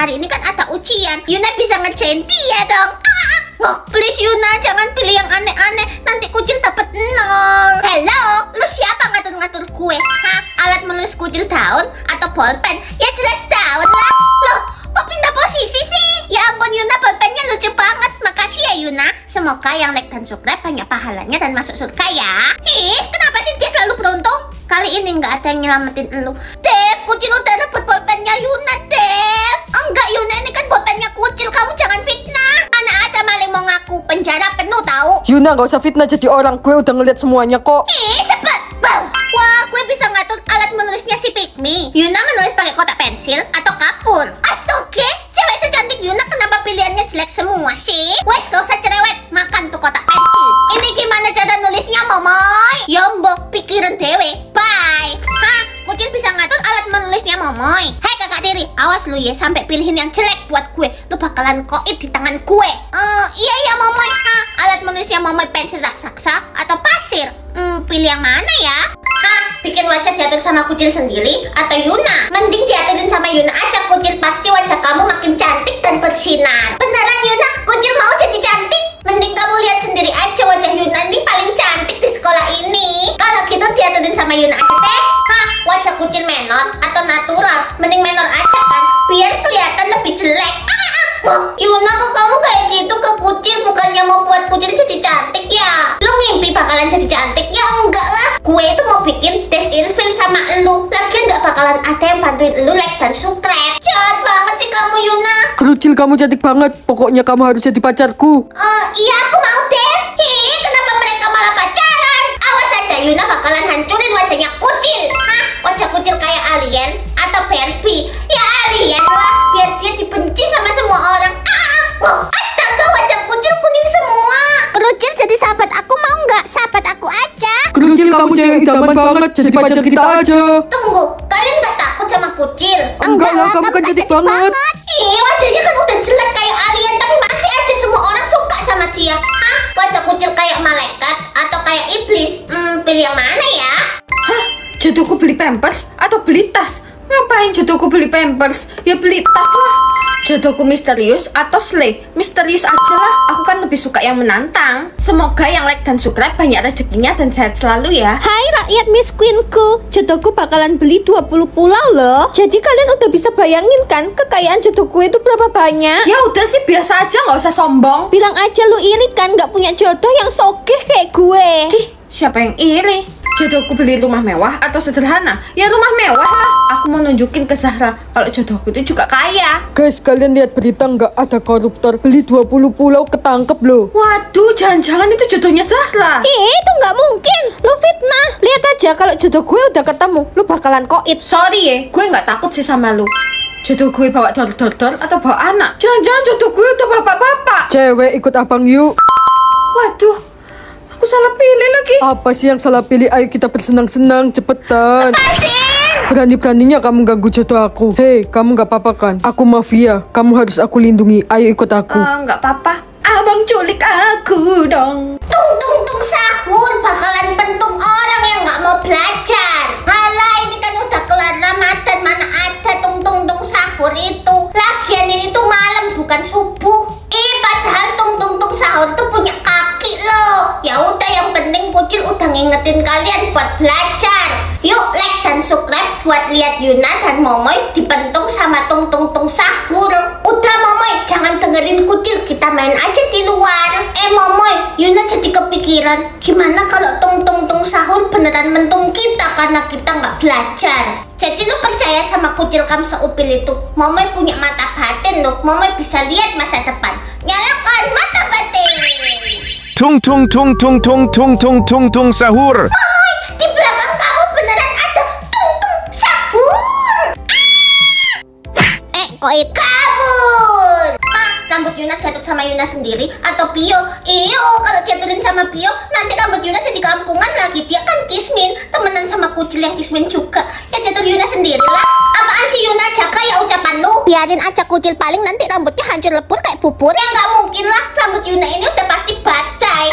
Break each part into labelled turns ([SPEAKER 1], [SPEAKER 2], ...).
[SPEAKER 1] hari ini kan ada ujian. Yuna bisa ngerjain dia dong. Oh, please Yuna, jangan pilih yang aneh-aneh. Nanti Kucil dapat 0. Hello, lu siapa ngatur-ngatur gue? Hah? Alat menulis Kucil daun atau bolpen? Ya jelas daun lah. Loh, kok pindah posisi sih? Ya ampun Yuna, bolpennya lucu banget. Makasih ya Yuna. Semoga yang like dan subscribe banyak pahalanya dan masuk surga ya. Kenapa sih dia selalu beruntung? Kali ini nggak ada yang nyelamatin elu. Dev, Kucil udah dapat bolpennya Yuna, Dev. Enggak Yuna, ini kan bolpennya Kucil. Kamu jangan fitnah. Anak ada maling mau ngaku, penjara penuh tahu.
[SPEAKER 2] Yuna, nggak usah fitnah jadi orang. Gue udah ngeliat semuanya kok.
[SPEAKER 1] Cepet. Wow. Wah, gue bisa ngatur alat menulisnya si Pikmi. Yuna menulis pakai kotak pensil atau kapur. Astaga, cewek secantik Yuna kenapa pilihannya jelek semua sih? Wes, gak usah cerewet. Makan tuh kotak pensil. Ini gimana cara nulisnya, Momoy? Yombo, pikiran dewe. Bye. Hah? Kucil bisa ngatur alat menulisnya Momoy. Hei kakak tiri, awas lu ya sampai pilihin yang jelek buat gue. Lu bakalan koib di tangan gue. Iya ya Momoy. Hah? Alat menulisnya Momoy pensil raksasa atau pasir? Pilih yang mana ya? Hah? Bikin wajah diatur sama Kucil sendiri atau Yuna? Mending diaturin sama Yuna aja Kucil. Pasti wajah kamu makin cantik dan bersinar. Beneran Yuna? Kucil mau jadi cantik? Mending kamu lihat sendiri aja wajah Yuna ini paling cantik di sekolah ini. Kalau gitu diaturin sama Yuna aja deh. Hah? Wajah Kucil menor atau natural? Mending menor aja kan? Biar kelihatan lebih jelek. Yuna, kok kamu kayak gitu ke Kucil? Bukannya mau buat Kucil jadi cantik ya? Lu ngimpi bakalan jadi cantik? Ya enggak lah. Gue itu mau bikin Dev ilfil sama elu. Lagian gak bakalan ada yang bantuin elu like dan subscribe. Jahat banget sih kamu Yuna.
[SPEAKER 2] Kucil, kamu cantik banget. Pokoknya kamu harus jadi pacarku.
[SPEAKER 1] Iya aku mau Dev. Kenapa mereka malah pacaran? Awas aja Yuna bakalan hancurin wajahnya Kucil. Hah? Wajah Kucil kayak alien atau Barbie? Ya alien lah. Biar dia dibenci sama semua orang. Astaga, wajah Kucil kuning semua. Kucil jadi sahabat aku mau nggak? Sahabat aku aja.
[SPEAKER 2] Kucil, kamu cewek idaman banget. Jadi pacar kita aja.
[SPEAKER 1] Tunggu, kalian nggak takut sama Kucil?
[SPEAKER 2] Enggak lah, kamu kan cantik banget.
[SPEAKER 1] Wajahnya kan udah jelek kayak alien, tapi masih aja semua orang suka sama dia. Hah? Wajah Kucil kayak malaikat atau kayak iblis? Pilih yang mana ya?
[SPEAKER 3] Hah? Jodohku beli pampers atau beli tas? Ngapain jodohku beli pampers? Ya beli tas lah. Jodohku misterius atau slay? Misterius aja lah. Aku kan lebih suka yang menantang. Semoga yang like dan subscribe banyak rezekinya dan sehat selalu ya.
[SPEAKER 4] Hai rakyat miskuinku, jodohku bakalan beli 20 pulau loh. Jadi kalian udah bisa bayangin kan kekayaan jodohku itu berapa banyak?
[SPEAKER 3] Ya udah sih, biasa aja, nggak usah sombong.
[SPEAKER 4] Bilang aja lu iri kan gak punya jodoh yang sogeh kayak gue.
[SPEAKER 3] Dih, siapa yang iri? Jodohku beli rumah mewah atau sederhana? Ya rumah mewah lah. Aku mau nunjukin ke Zahra kalau jodohku itu juga kaya.
[SPEAKER 2] Guys, kalian lihat berita nggak? Ada koruptor beli 20 pulau ketangkep loh.
[SPEAKER 3] Waduh, jangan-jangan itu jodohnya Zahra.
[SPEAKER 4] Itu nggak mungkin. Lu fitnah. Lihat aja kalau jodoh gue udah ketemu, lu bakalan koit.
[SPEAKER 3] Sorry ya, gue nggak takut sih sama lu. Jodoh gue bawa dor-dor atau bawa anak? Jangan-jangan jodoh gue udah bapak-bapak.
[SPEAKER 2] Cewek ikut abang yuk.
[SPEAKER 3] Waduh, aku salah pilih lagi.
[SPEAKER 2] Apa sih yang salah pilih? Ayo kita bersenang-senang, cepetan. Berani-beraninya kamu ganggu jodoh aku. Hei, kamu gak apa-apa kan? Aku mafia, kamu harus aku lindungi. Ayo ikut aku.
[SPEAKER 3] Nggak apa-apa. Abang culik aku dong.
[SPEAKER 1] Tung sahur bakalan pentung orang yang nggak mau belajar. Halah, ini kan udah kelar Ramadan, mana ada tung sahur itu. Lagian ini tuh malam bukan subuh. Padahal tung sahur tuh punya kaki loh. Ya udah, yang penting Kucil udah ngingetin kalian buat belajar. Yuk like dan subscribe buat lihat Yuna dan Momoy dipentung sama tung sahur. Udah Momoy, jangan dengerin Kucil, kita main aja di luar. Momoy, Yuna jadi kepikiran, gimana kalau tung sahur beneran mentung kita karena kita nggak belajar. Jadi lu percaya sama Kucil kamu seupil itu? Momoy punya mata batin loh. Momoy bisa lihat masa depan. Nyalakan mata batin.
[SPEAKER 5] Tung sahur.
[SPEAKER 1] Momoy, di belakang kamu beneran ada tung sahur. Koit kabur. Rambut Yuna jatuh sama Yuna sendiri atau Pio? Kalau jatuhin sama Pio, nanti rambut Yuna jadi kampungan lagi. Dia kan Kismin, temenan sama Kucil yang Kismin juga. Ya jatuh Yuna sendiri lah. Apaan sih Yuna, jaga ya ucapan lu. Biarin aja Kucil, paling nanti rambutnya hancur lebur kayak bubur. Ya nggak mungkin lah, rambut Yuna ini udah pasti badai.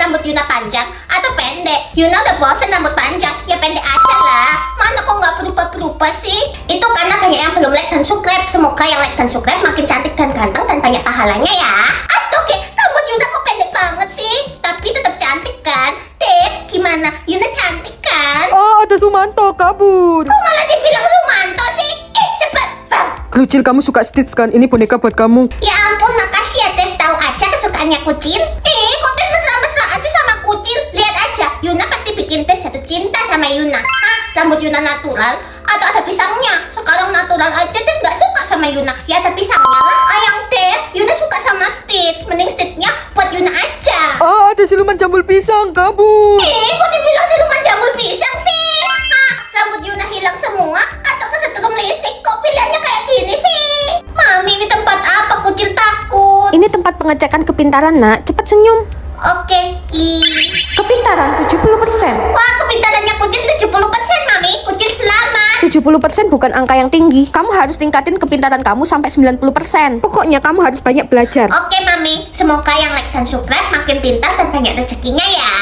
[SPEAKER 1] Rambut Yuna panjang atau pendek? Yuna udah bosen rambut panjang, ya pendek aja lah. Mana kok nggak berubah-berubah sih? Itu karena banyak yang belum like dan subscribe. Semoga yang like dan subscribe makin cantik dan ganteng dan banyak pahalanya ya. Astaga, rambut Yuna kok pendek banget sih? Tapi tetap cantik kan? Dev, gimana? Yuna cantik kan?
[SPEAKER 2] Ah, ada Sumanto kabur.
[SPEAKER 1] Kok malah dibilang Sumanto sih? Sebab bam.
[SPEAKER 2] Kerucil, kamu suka Stitch kan? Ini boneka buat kamu.
[SPEAKER 1] Ya ampun, makasih ya Dev. Tahu aja kesukaannya kucil. Kok Dev mesra-mesraan sih sama kucil? Lihat aja, Yuna pasti bikin Dev jatuh cinta sama Yuna. Hah? Rambut Yuna natural atau ada pisangnya? Sekarang natural aja Dev nggak suka sama Yuna. Ya ada pisangnya lah. Ayang Dev, Yuna suka sama Stitch. Mending Stitchnya buat Yuna aja.
[SPEAKER 2] Ah, ada siluman jambul pisang kabur.
[SPEAKER 1] Kok dibilang siluman jambul pisang sih? Hah? Rambut Yuna hilang semua atau kesetrum listrik? Kok pilihannya kayak gini sih? Mami, ini tempat apa? Kucil takut.
[SPEAKER 3] Ini tempat pengecekan kepintaran, nak. Cepat senyum.
[SPEAKER 1] Oke.
[SPEAKER 3] Kepintaran 70%.
[SPEAKER 1] Wah, kepintarannya kucil 70%, Mami. Kucil selamat.
[SPEAKER 3] 70% bukan angka yang tinggi. Kamu harus tingkatin kepintaran kamu sampai 90%. Pokoknya kamu harus banyak belajar.
[SPEAKER 1] Oke, Mami. Semoga yang like dan subscribe makin pintar dan banyak rezekinya ya.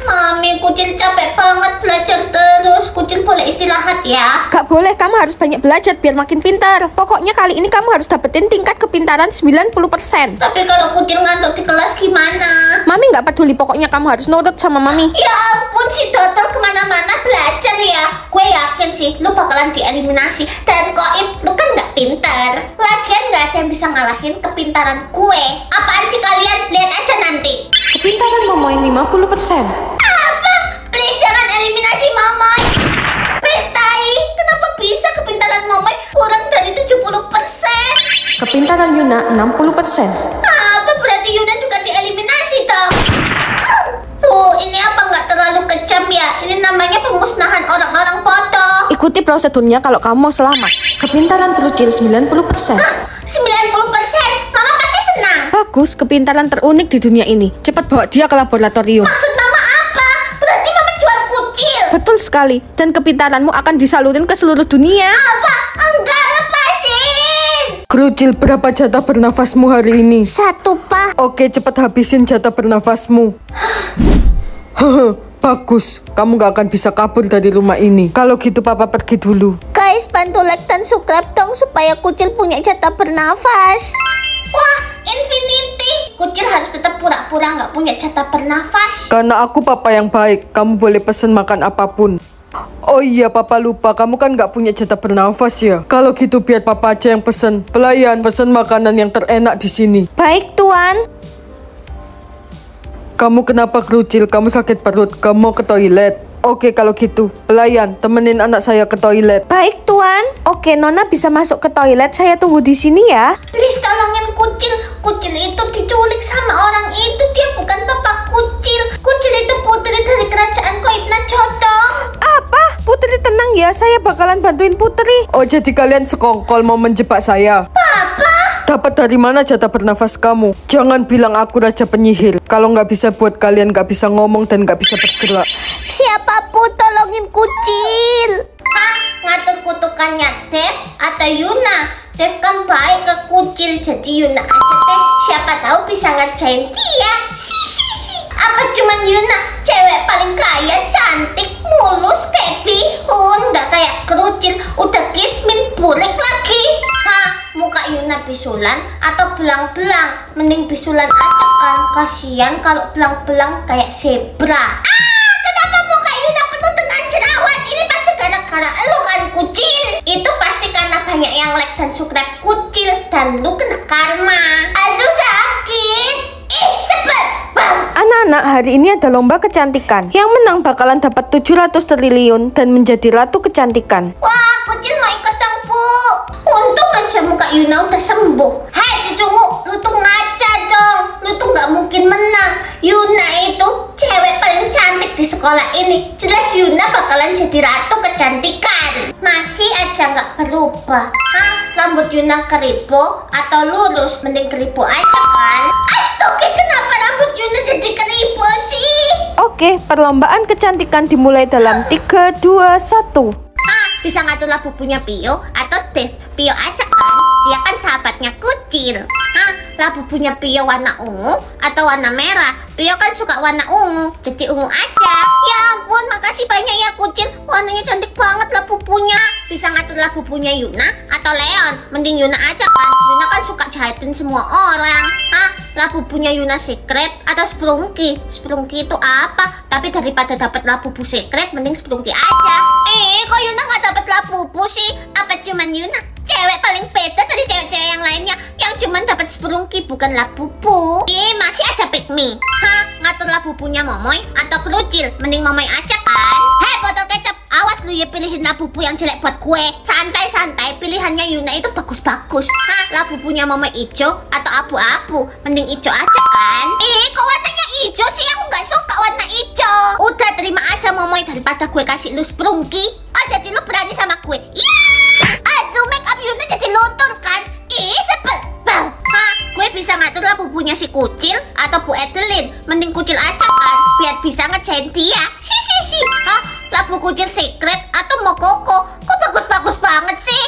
[SPEAKER 1] Mami, kucil capek banget belajar terus. Kucil boleh istirahat ya.
[SPEAKER 3] Gak boleh, kamu harus banyak belajar biar makin pintar. Pokoknya kali ini kamu harus dapetin tingkat kepintaran 90%.
[SPEAKER 1] Tapi kalau kucil ngantuk di kelas gimana?
[SPEAKER 3] Mami gak peduli, pokoknya kamu harus nurut sama Mami.
[SPEAKER 1] Ya ampun, si Total kemana-mana belajar ya. Gue yakin sih lu bakalan dieliminasi. Dan Koip, lu kan gak pintar. Lagian gak ada yang bisa ngalahin kepintaran gue. Apaan sih kalian? Lihat aja nanti.
[SPEAKER 3] Kepintaran Momoy 50%.
[SPEAKER 1] Apa? Please jangan eliminasi Momoy. Pestai, kenapa bisa kepintaran Momoy kurang dari 70%?
[SPEAKER 3] Kepintaran Yuna 60%.
[SPEAKER 1] Apa berarti Yuna juga dieliminasi dong? Ini apa nggak terlalu kejam ya? Ini namanya pemusnahan orang-orang bodoh.
[SPEAKER 3] Ikuti prosedurnya kalau kamu mau selamat. Kepintaran Kerucil 90%.
[SPEAKER 1] 90%? Mama pasti senang.
[SPEAKER 3] Bagus, kepintaran terunik di dunia ini. Cepat bawa dia ke laboratorium.
[SPEAKER 1] Maksud Mama apa? Berarti Mama jual kucil?
[SPEAKER 3] Betul sekali. Dan kepintaranmu akan disalurin ke seluruh dunia.
[SPEAKER 1] Apa? Enggak, lepasin.
[SPEAKER 2] Kerucil, berapa jatah bernafasmu hari ini?
[SPEAKER 1] 1, Pak.
[SPEAKER 2] Oke, cepat habisin jatah bernafasmu. Hehe, bagus. Kamu gak akan bisa kabur dari rumah ini. Kalau gitu papa pergi dulu.
[SPEAKER 1] Guys, bantu like dan subscribe dong supaya kucil punya jatah bernafas. Wah, infinity. Kucil harus tetap pura-pura nggak punya jatah bernafas.
[SPEAKER 2] Karena aku papa yang baik, kamu boleh pesen makan apapun. Oh iya, papa lupa, kamu kan gak punya jatah bernafas ya. Kalau gitu biar papa aja yang pesen. Pelayan, pesen makanan yang terenak di sini.
[SPEAKER 3] Baik, Tuan.
[SPEAKER 2] Kamu kenapa Kerucil? Kamu sakit perut? Kamu mau ke toilet? Oke, kalau gitu, pelayan, temenin anak saya ke toilet.
[SPEAKER 3] Baik, Tuan. Oke, Nona bisa masuk ke toilet. Saya tunggu di sini ya.
[SPEAKER 1] Please tolongin kucil. Kucil itu diculik sama orang itu. Dia bukan bapak kucil. Kucil itu putri dari kerajaan Koibna Jotong.
[SPEAKER 3] Apa? Putri tenang ya, saya bakalan bantuin Putri.
[SPEAKER 2] Oh, jadi kalian sekongkol mau menjebak saya?
[SPEAKER 1] Papa.
[SPEAKER 2] Dapat dari mana jatah bernafas kamu? Jangan bilang aku raja penyihir. Kalau nggak bisa buat kalian nggak bisa ngomong dan nggak bisa bergerak.
[SPEAKER 1] Siapapun tolongin kucil. Hah? Ngatur kutukannya Dev atau Yuna? Dev kan baik ke kucil, jadi Yuna aja deh. Siapa tahu bisa ngerjain dia. Apa cuman Yuna? Cewek paling kaya, cantik, mulus, kayak bihun. Nggak kayak Kerucil, udah kismin, bulik lagi. Hah? Muka Yuna bisulan atau belang-belang? Mending bisulan aja kan. Kasian kalau belang-belang kayak zebra. Kenapa muka Yuna penuh dengan jerawat? Ini pasti gara-gara lu kan kucil. Itu pasti karena banyak yang like dan subscribe kucil. Dan lu kena karma. Aduh sakit. Sebel. Bam.
[SPEAKER 3] Anak-anak, hari ini ada lomba kecantikan. Yang menang bakalan dapat 700 triliun dan menjadi ratu kecantikan.
[SPEAKER 1] Wah, kucil mau ikut dong, Bu. Untung aja muka Yuna udah sembuh. Hei cucumu, lu tuh ngaca dong. Lu tuh gak mungkin menang. Yuna itu cewek paling cantik di sekolah ini. Jelas Yuna bakalan jadi ratu kecantikan. Masih aja gak berubah. Hah? Rambut Yuna keribu atau lurus? Mending keribu aja kan. Astaga, kenapa rambut Yuna jadi keribu sih?
[SPEAKER 3] Oke, perlombaan kecantikan dimulai dalam 3, 2, 1.
[SPEAKER 1] Bisa ngatur labu punya Pio atau Dev? Pio aja kan? Dia kan sahabatnya kucil. Hah? Labu punya Pio warna ungu atau warna merah? Pio kan suka warna ungu, jadi ungu aja. Ya ampun, Makasih banyak ya Kucil. Warnanya cantik banget lah pupunya. Bisa ngatur lah pupunya Yuna atau Leon. Mending Yuna aja kan. Yuna kan suka jahatin semua orang. Hah? Lah pupunya Yuna secret atau Sprunky? Sprunky itu apa? Tapi daripada dapat lah pupu secret, mending Sprunky aja. Kok Yuna nggak dapat lah pupu sih? Apa cuman Yuna? Cewek paling beda dari cewek-cewek yang lainnya yang cuman dapat Sprunky bukan lah pupu. Masih aja pick me. Hah? Ngatur lah pupunya Momoy atau Krucil? Mending Momoy aja kan? Hei botol kecap, awas lu ya pilihin lah pupu yang jelek buat gue. Santai-santai, pilihannya Yuna itu bagus-bagus. Hah? Lah pupunya Momoy hijau atau abu-abu? Mending hijau aja kan? Kok warnanya hijau sih? Aku nggak suka warna hijau. Udah terima aja Momoy daripada gue kasih lu Sprunky. Oh jadi lu berani sama gue? Aduh, make up Yuna jadi luntur kan? Sebel. Hah? Gue bisa ngatur lah pupunya si Kucil atau Bu Edelyn. Mending Kucil aja kan? Biar bisa ngejain dia. Si. Hah? Labu Kucil secret atau Mokoko? Kok bagus-bagus banget sih?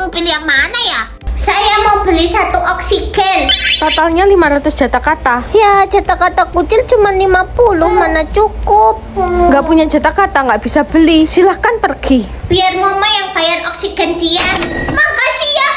[SPEAKER 1] Pilih yang mana ya? Saya mau beli 1 oksigen.
[SPEAKER 3] Totalnya 500 jatah kata.
[SPEAKER 4] Ya, jatah kata Kucil cuma 50, mana cukup.
[SPEAKER 3] Nggak punya jatah kata, nggak bisa beli. Silahkan pergi.
[SPEAKER 1] Biar Mama yang bayar oksigen dia. Makasih ya.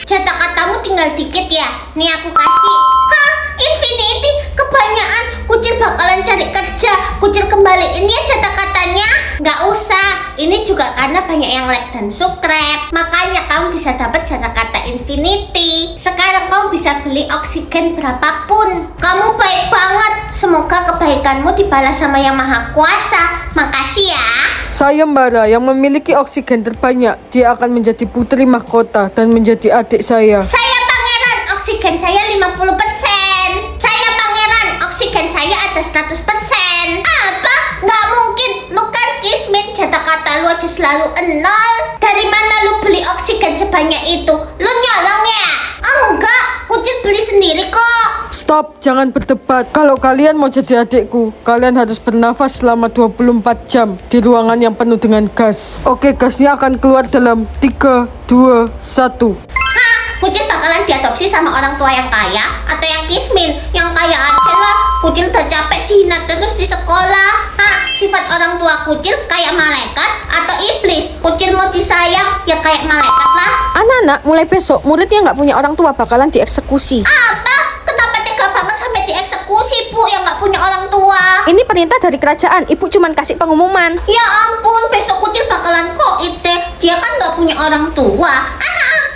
[SPEAKER 1] Jatah katamu tinggal dikit ya. Nih aku kasih. Hah? Infinity? Kebanyakan. Kucil bakalan cari kerja. Kucil kembaliin ya jatah katanya. Nggak usah. Ini juga karena banyak yang like dan subscribe. Makanya kamu bisa dapat jatah kata Infinity. Sekarang kamu bisa beli oksigen berapapun. Kamu baik banget. Semoga kebaikanmu dibalas sama Yang Maha Kuasa. Makasih ya.
[SPEAKER 2] Saya Mbara yang memiliki oksigen terbanyak. Dia akan menjadi putri mahkota dan menjadi adik saya.
[SPEAKER 1] Saya pangeran, oksigen saya 50%. Saya pangeran, oksigen saya ada 100%. Apa? Nggak mungkin. Lu kan Kismin, jatah kata lu aja selalu 0. Dari mana lu beli oksigen sebanyak itu? Lu nyolong ya? Enggak, Kucil beli sendiri kok.
[SPEAKER 2] Stop, jangan berdebat. Kalau kalian mau jadi adikku, kalian harus bernafas selama 24 jam di ruangan yang penuh dengan gas. Oke, gasnya akan keluar dalam 3, 2, 1.
[SPEAKER 1] Hah? Kucil bakalan diadopsi sama orang tua yang kaya atau yang Kismin? Yang kaya aja lah. Kucil udah capek dihina terus di sekolah. Hah? Sifat orang tua Kucil kayak malaikat atau iblis? Kucil mau disayang ya kayak malaikat lah.
[SPEAKER 3] Anak-anak, mulai besok murid yang nggak punya orang tua bakalan dieksekusi.
[SPEAKER 1] Apa? Kenapa tega banget sampai dieksekusi, Bu, yang nggak punya orang tua?
[SPEAKER 3] Ini perintah dari kerajaan, ibu cuman kasih pengumuman.
[SPEAKER 1] Ya ampun, besok Kucil bakalan koit deh. Dia kan nggak punya orang tua.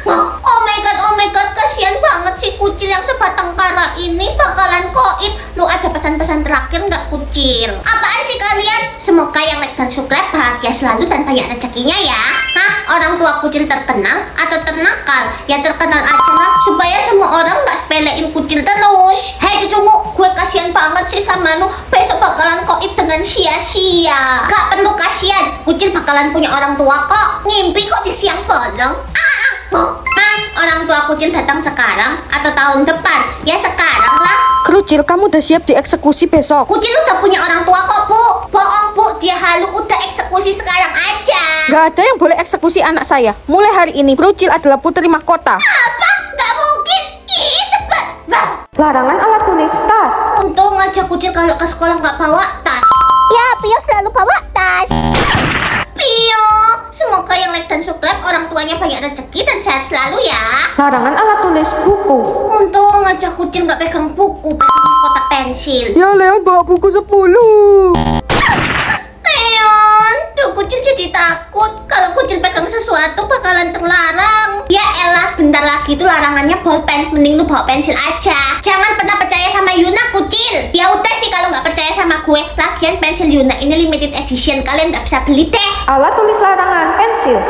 [SPEAKER 1] Oh my god, kasihan banget si Kucil yang sebatang kara ini bakalan koit. Lu ada pesan-pesan terakhir nggak Kucil? Apaan sih kalian? Semoga yang like dan subscribe bahagia selalu dan banyak rezekinya ya. Hah? Orang tua Kucil terkenal atau ternakal? Ya terkenal aja lah, supaya semua orang nggak sepelein Kucil terus. Hei cucumu, gue kasihan banget sih sama lu. Besok bakalan koit dengan sia-sia. Gak perlu kasihan, Kucil bakalan punya orang tua kok. Ngimpi kok di siang bolong. Orang tua Kucil datang sekarang atau tahun depan? Ya sekarang lah.
[SPEAKER 3] Krucil, kamu udah siap dieksekusi besok?
[SPEAKER 1] Kucil udah punya orang tua kok, Bu. Bohong, Bu. Dia halu, udah eksekusi sekarang aja.
[SPEAKER 3] Gak ada yang boleh eksekusi anak saya. Mulai hari ini, Krucil adalah putri mahkota.
[SPEAKER 1] Apa? Gak mungkin. Sebel.
[SPEAKER 3] Larangan alat tulis tas.
[SPEAKER 1] Untung aja Kucil kalau ke sekolah nggak bawa tas.
[SPEAKER 4] Ya, Pio selalu bawa tas.
[SPEAKER 1] Pio, semoga yang like dan subscribe orang tuanya banyak rezeki dan sehat selalu ya.
[SPEAKER 3] Larangan alat tulis buku.
[SPEAKER 1] Untung aja Kucil nggak pegang buku, pegang kotak pensil.
[SPEAKER 2] Ya, Leon bawa buku 10.
[SPEAKER 1] Leon, tuh Kucil jadi takut. Kalau Kucil pegang sesuatu bakalan terlarang. Ya elah, bentar lagi tuh larangannya bolpen. Mending lu bawa pensil aja. Jangan pernah percaya sama Yuna, Kucil. Ya udah sih kalau nggak percaya sama gue. Lagian pensil Yuna ini limited edition. Kalian nggak bisa beli deh.
[SPEAKER 3] Alat tulis larangan pensil.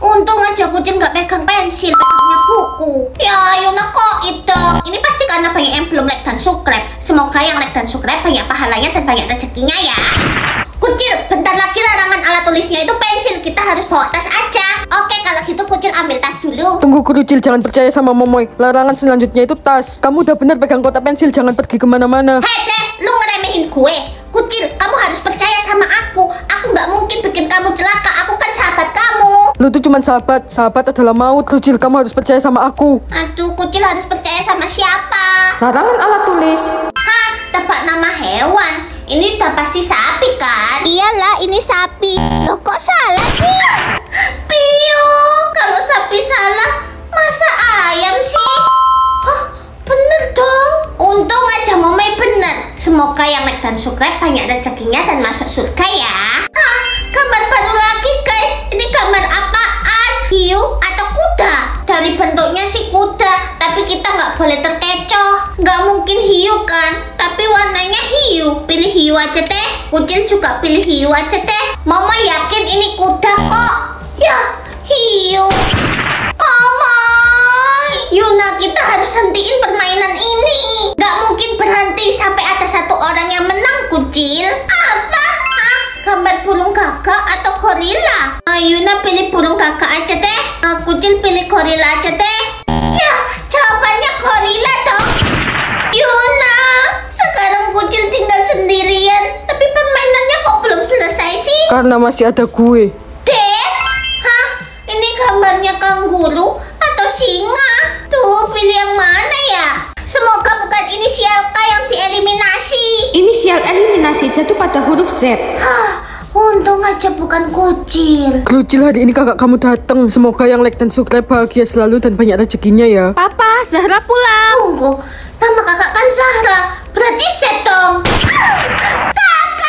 [SPEAKER 1] Untung aja Kucil nggak pegang pensil, pegangnya buku. Ya Yuna kok itu. Ini pasti karena banyak yang belum like dan subscribe. Semoga yang like dan subscribe banyak pahalanya dan banyak rezekinya ya. Kucil, bentar lagi larangan alat tulisnya itu pensil. Kita harus bawa tas aja. Oke, kalau gitu Kucil ambil tas dulu.
[SPEAKER 2] Tunggu Krucil, jangan percaya sama Momoy. Larangan selanjutnya itu tas. Kamu udah benar pegang kotak pensil, jangan pergi kemana-mana.
[SPEAKER 1] Hei Dev, lu ngeremehin gue. Kucil, kamu harus percaya sama aku. Aku nggak mungkin bikin kamu celaka. Aku kan sahabat kamu.
[SPEAKER 2] Lu tuh cuma sahabat. Sahabat adalah maut, Krucil. Kamu harus percaya sama aku.
[SPEAKER 1] Aduh, Kucil harus percaya sama siapa?
[SPEAKER 3] Larangan alat tulis.
[SPEAKER 1] Hah, tebak nama hewan. Ini udah pasti sapi kan? Iyalah, ini sapi. Loh, kok salah sih? Piu, kalau sapi salah, masa ayam sih? Hah, bener dong. Untung aja Momai bener. Semoga yang like dan subscribe banyak rezekinya dan masuk surga ya. Hah, gambar baru lagi guys. Ini gambar apaan? Hiu atau kuda? Dari bentuknya sih kuda, tapi kita nggak boleh terkecoh. Nggak mungkin hiu kan? Tapi warnanya hiu. Pilih hiu aja teh. Kucil juga pilih hiu aja teh. Mama yakin ini kuda kok. Ya, hiu. Mama, Yuna, kita harus hentiin permainan ini. Nggak mungkin berhenti sampai ada satu orang yang menang, Kucil. Apa? Hah? Gambar burung gagak atau gorila? Yuna pilih burung gagak aja deh. Kucil pilih gorila aja deh. Ya, jawabannya gorila dong. Yuna, sekarang Kucil tinggal sendirian. Tapi permainannya kok belum selesai sih?
[SPEAKER 2] Karena masih ada gue.
[SPEAKER 1] Deh? Hah? Ini gambarnya kanguru atau singa? Tuh, pilih yang mana ya? Semoga bukan inisial K yang dieliminasi.
[SPEAKER 3] Inisial eliminasi jatuh pada huruf Z.
[SPEAKER 1] Hah, untung aja bukan Kucil.
[SPEAKER 2] Kucil, hari ini kakak kamu datang. Semoga yang like dan subscribe bahagia selalu dan banyak rezekinya ya.
[SPEAKER 3] Papa, Zahra pulang.
[SPEAKER 1] Tunggu, nama kakak kan Zahra. Berarti Set dong. Kakak!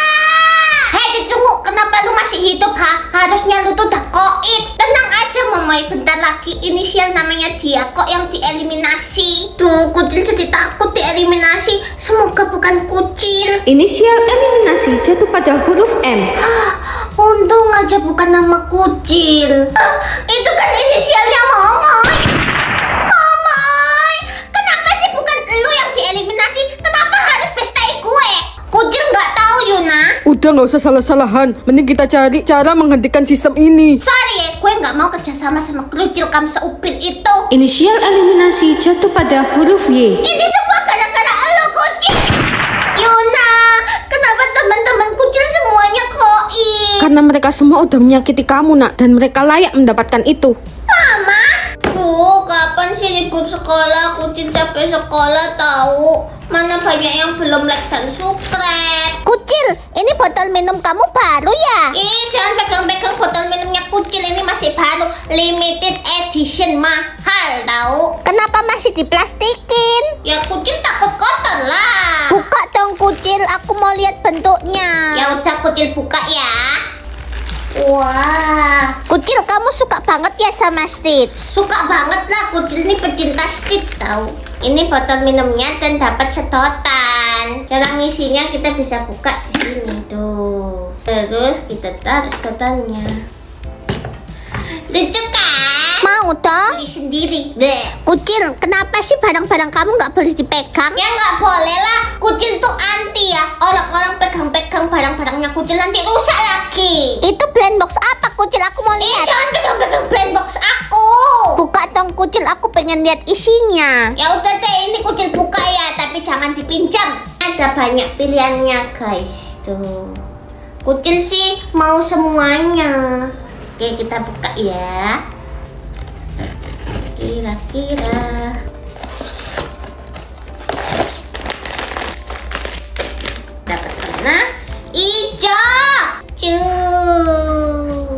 [SPEAKER 1] Hei cucungku, kenapa lu masih hidup ha? Harusnya lu tuh udah koit. Tenang aja Momai, bentar lagi inisial namanya dia kok yang dieliminasi. Tuh, Kucil jadi takut dieliminasi. Semoga bukan Kucil.
[SPEAKER 3] Inisial eliminasi jatuh pada huruf N.
[SPEAKER 1] Untung aja bukan nama Kucil. Itu kan inisialnya Momai. Momai, kenapa sih bukan lu yang dieliminasi? Kenapa harus pestai gue? Kucil nggak tahu, Yuna.
[SPEAKER 2] Udah, nggak usah salah-salahan. Mending kita cari cara menghentikan sistem ini.
[SPEAKER 1] Sorry ya, gue nggak mau kerjasama sama kerucil kam seupil itu.
[SPEAKER 3] Inisial eliminasi jatuh pada huruf Y.
[SPEAKER 1] Ini semua gara-gara lo, Kucil. Yuna, kenapa teman-teman Kucil semuanya koin?
[SPEAKER 3] Karena mereka semua udah menyakiti kamu, nak, dan mereka layak mendapatkan itu.
[SPEAKER 1] Mama, tuh kapan sih libur sekolah? Kucil capek sekolah tahu. Mana banyak yang belum like dan subscribe. Kucil, ini botol minum kamu baru ya? Jangan pegang-pegang botol minumnya Kucil, ini masih baru, limited edition, mahal tahu. Kenapa masih diplastikin? Ya Kucil takut kotor lah. Buka dong Kucil, aku mau lihat bentuknya. Ya udah Kucil buka ya. Wah, Kucil kamu suka banget ya sama Stitch? Suka banget lah, Kucil ini pecinta Stitch tahu. Ini botol minumnya dan dapat sedotan. Cara ngisinya kita bisa buka di sini tuh. Terus kita taruh sedotannya. Lucu kan? Mau dong? Beli sendiri. Kucil, kenapa sih barang-barang kamu nggak boleh dipegang? Ya nggak boleh lah. Kucil tuh anti ya. Orang-orang pegang-pegang barang-barangnya Kucil nanti rusak lagi. Itu blend box apa Kucil? Aku mau lihat. Jangan pegang-pegang blend box aku. Buka dong Kucil, aku pengen lihat isinya. Ya udah deh, ini Kucil buka ya, tapi jangan dipinjam. Ada banyak pilihannya guys tuh. Kucil sih mau semuanya. Oke, kita buka ya. Kira-kira dapat warna hijau.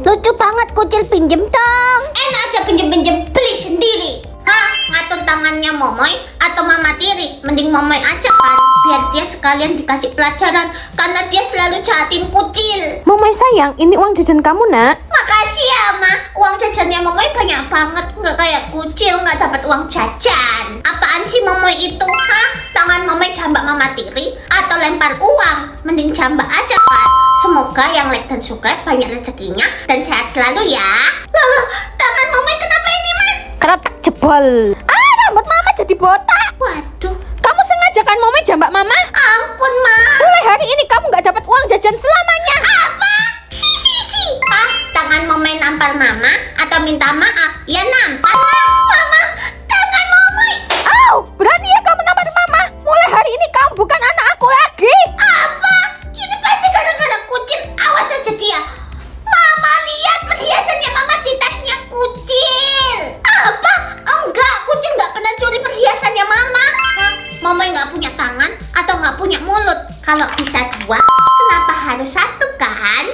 [SPEAKER 1] Lucu banget Kucil, pinjem dong. Enak aja pinjem-pinjem, beli sendiri. Hah, ngatur tangannya Momoi atau Mama Tiri? Mending Momoi aja kan, biar dia sekalian dikasih pelajaran. Karena dia selalu jahatin Kucil.
[SPEAKER 3] Momoi sayang, ini uang jajan kamu, nak.
[SPEAKER 1] Makasih ya Ma, uang jajannya Momoi banyak banget. Nggak kayak Kucil nggak dapat uang jajan. Apaan sih Momoi itu? Hah? Tangan Momoi jambak Mama Tiri atau lempar uang? Mending jambak aja kan. Semoga yang like dan subscribe banyak rezekinya dan sehat selalu ya. Loh, tangan Momoi kenapa ini Ma?
[SPEAKER 3] Keretak jebol. Rambut mama jadi botak.
[SPEAKER 1] Waduh,
[SPEAKER 3] Kamu sengaja kan Momoi jambak mama?
[SPEAKER 1] ampun Ma.
[SPEAKER 3] Mulai hari ini kamu nggak dapat uang jajan selamanya.
[SPEAKER 1] Apa? Si. Hah? Tangan Momoi nampar Mama atau minta maaf? Ya nampar lah. Mama, tangan Momoi.
[SPEAKER 3] Au, berani ya kamu nampar mama? Mulai hari ini kamu bukan anak aku lagi.
[SPEAKER 1] Apa? Ini pasti gara-gara Kucil. Awas aja dia. Mama lihat perhiasannya Mama di tasnya Kucil. Apa? Enggak, Kucil nggak pernah curi perhiasannya Mama. Hah? Mama nggak punya tangan atau nggak punya mulut? Kalau bisa dua, kenapa harus satu kak? kan?